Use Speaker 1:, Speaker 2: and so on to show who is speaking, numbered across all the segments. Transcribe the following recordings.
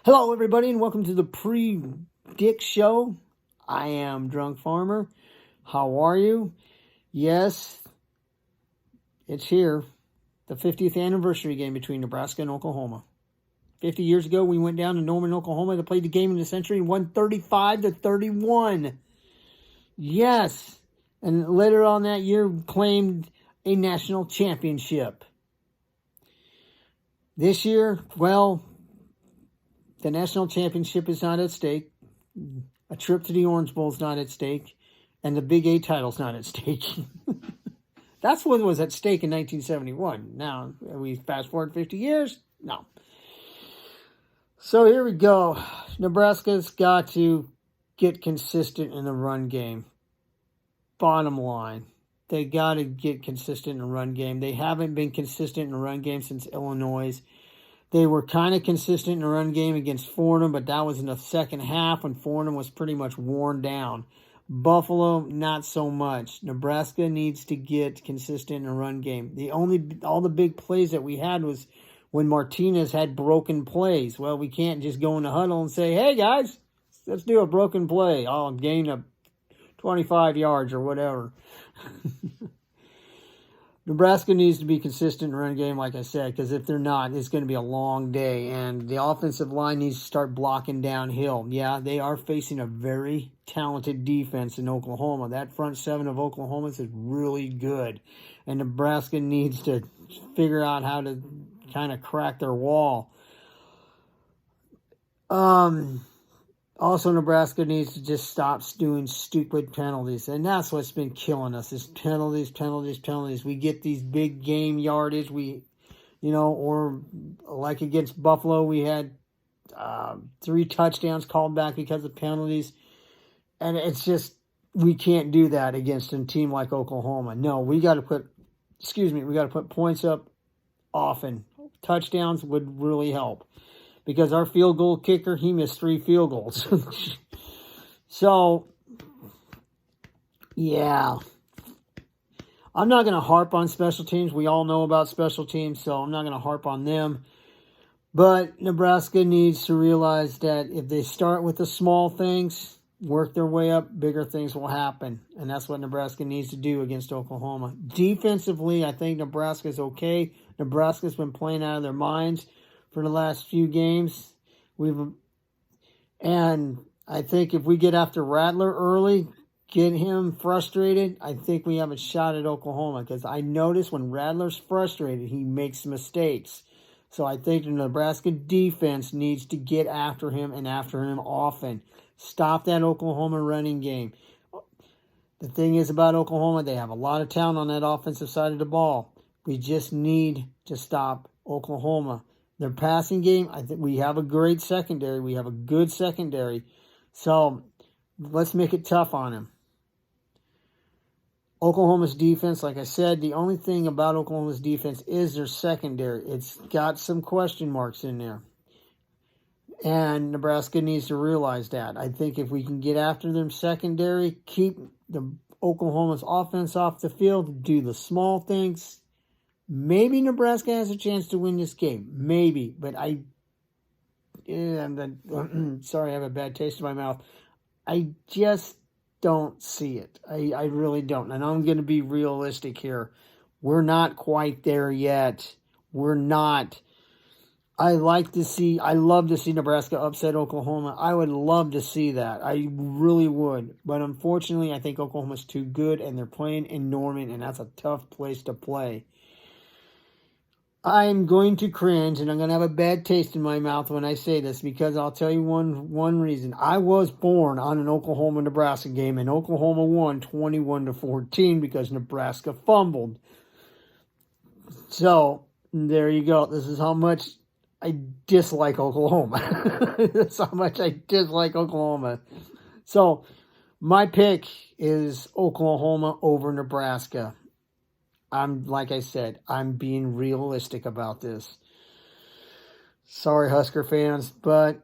Speaker 1: Hello, everybody, and welcome to the Pre-Dick Show. I am Drunk Farmer. How are you? Yes, it's here. The 50th anniversary game between Nebraska and Oklahoma. 50 years ago, we went down to Norman, Oklahoma to play the game of the century and won 35-31. Yes, and later on that year, claimed a national championship. This year, well, the national championship is not at stake. A trip to the Orange Bowl is not at stake. And the Big 8 title's not at stake. That's what was at stake in 1971. Now, we fast forward 50 years? No. So here we go. Nebraska's got to get consistent in the run game. Bottom line. They got to get consistent in the run game. They haven't been consistent in the run game since Illinois. They were kind of consistent in the run game against Fordham, but that was in the second half when Fordham was pretty much worn down. Buffalo, not so much. Nebraska needs to get consistent in the run game. All the big plays that we had was when Martinez had broken plays. Well, we can't just go in the huddle and say, hey, guys, let's do a broken play. I'll gain a 25 yards or whatever. Nebraska needs to be consistent in the run game, like I said, because if they're not, it's going to be a long day. And the offensive line needs to start blocking downhill. Yeah, they are facing a very talented defense in Oklahoma. That front seven of Oklahoma's is really good. And Nebraska needs to figure out how to kind of crack their wall. Also, Nebraska needs to just stop doing stupid penalties. And that's what's been killing us, is penalties. We get these big game yardage. Or like against Buffalo, we had 3 touchdowns called back because of penalties. And it's just, we can't do that against a team like Oklahoma. No, we got to put points up often. Touchdowns would really help. Because our field goal kicker, he missed 3 field goals. So, yeah. I'm not going to harp on special teams. We all know about special teams, so I'm not going to harp on them. But Nebraska needs to realize that if they start with the small things, work their way up, bigger things will happen. And that's what Nebraska needs to do against Oklahoma. Defensively, I think Nebraska's okay. Nebraska's been playing out of their minds for the last few games. And I think if we get after Rattler early, get him frustrated, I think we have a shot at Oklahoma. Because I notice when Rattler's frustrated, he makes mistakes. So I think the Nebraska defense needs to get after him and after him often. Stop that Oklahoma running game. The thing is about Oklahoma, they have a lot of talent on that offensive side of the ball. We just need to stop Oklahoma. Their passing game, I think we have a great secondary. We have a good secondary. So let's make it tough on them. Oklahoma's defense, like I said, the only thing about Oklahoma's defense is their secondary. It's got some question marks in there. And Nebraska needs to realize that. I think if we can get after them secondary, keep the Oklahoma's offense off the field, do the small things, maybe Nebraska has a chance to win this game. Maybe. But sorry, I have a bad taste in my mouth. I just don't see it. I really don't. And I'm going to be realistic here. We're not quite there yet. We're not. I love to see Nebraska upset Oklahoma. I would love to see that. I really would. But unfortunately, I think Oklahoma's too good, and they're playing in Norman, and that's a tough place to play. I'm going to cringe, and I'm going to have a bad taste in my mouth when I say this, because I'll tell you one reason. I was born on an Oklahoma-Nebraska game, and Oklahoma won 21-14 because Nebraska fumbled. So, there you go. This is how much I dislike Oklahoma. That's how much I dislike Oklahoma. So, my pick is Oklahoma over Nebraska. Like I said, I'm being realistic about this. Sorry, Husker fans, but,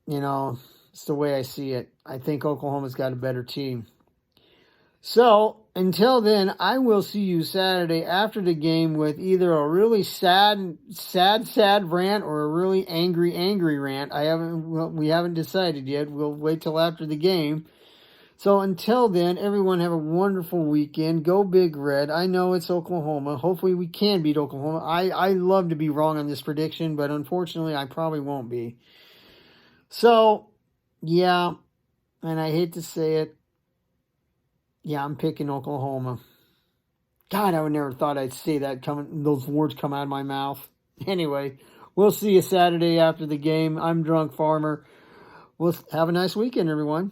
Speaker 1: it's the way I see it. I think Oklahoma's got a better team. So, until then, I will see you Saturday after the game with either a really sad rant or a really angry rant. We haven't decided yet. We'll wait till after the game. So until then, everyone have a wonderful weekend. Go Big Red. I know it's Oklahoma. Hopefully we can beat Oklahoma. I love to be wrong on this prediction, but unfortunately I probably won't be. So, yeah, and I hate to say it, yeah, I'm picking Oklahoma. God, I would never thought I'd say that those words come out of my mouth. Anyway, we'll see you Saturday after the game. I'm Drunk Farmer. Well, have a nice weekend, everyone.